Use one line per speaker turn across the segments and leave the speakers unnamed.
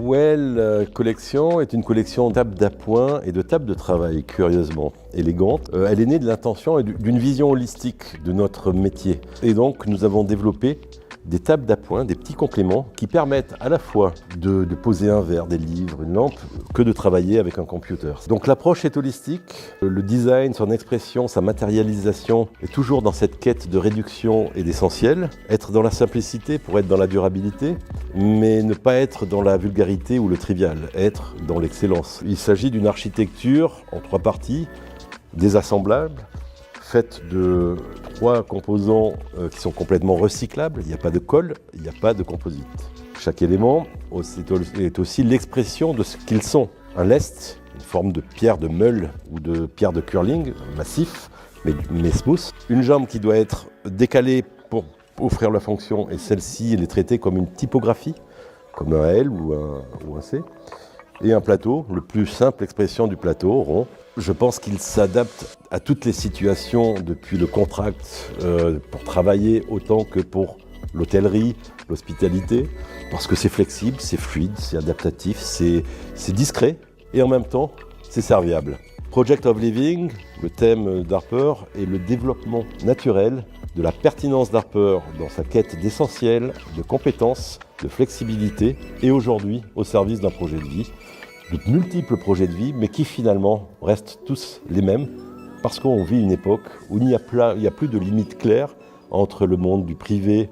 Well Collection est une collection de tables d'appoint et de tables de travail curieusement élégante. Elle est née de l'intention et d'une vision holistique de notre métier. Et donc nous avons développé des tables d'appoint, des petits compléments qui permettent à la fois de poser un verre, des livres, une lampe, que de travailler avec un computer. Donc l'approche est holistique, le design, son expression, sa matérialisation est toujours dans cette quête de réduction et d'essentiel. Être dans la simplicité pour être dans la durabilité, mais ne pas être dans la vulgarité ou le trivial, être dans l'excellence. Il s'agit d'une architecture en 3 parties, désassemblable, faite de 3 composants qui sont complètement recyclables. Il n'y a pas de colle, il n'y a pas de composite. Chaque élément est aussi l'expression de ce qu'ils sont. Un lest, une forme de pierre de meule ou de pierre de curling, massif, mais smooth. Une jambe qui doit être décalée pour offrir la fonction, et celle-ci, elle est traitée comme une typographie, comme un L ou un C. Et un plateau, le plus simple expression du plateau, rond. Je pense qu'il s'adapte à toutes les situations, depuis le contract pour travailler autant que pour l'hôtellerie, l'hospitalité, parce que c'est flexible, c'est fluide, c'est adaptatif, c'est discret et en même temps c'est serviable. Project of Living, le thème d'Harper, est le développement naturel de la pertinence d'Harper dans sa quête d'essentiel, de compétences, de flexibilité et aujourd'hui au service d'un projet de vie. De multiples projets de vie, mais qui finalement restent tous les mêmes, parce qu'on vit une époque où il n'y a plus de limite claire entre le monde du privé,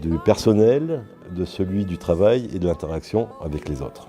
du personnel, de celui du travail et de l'interaction avec les autres.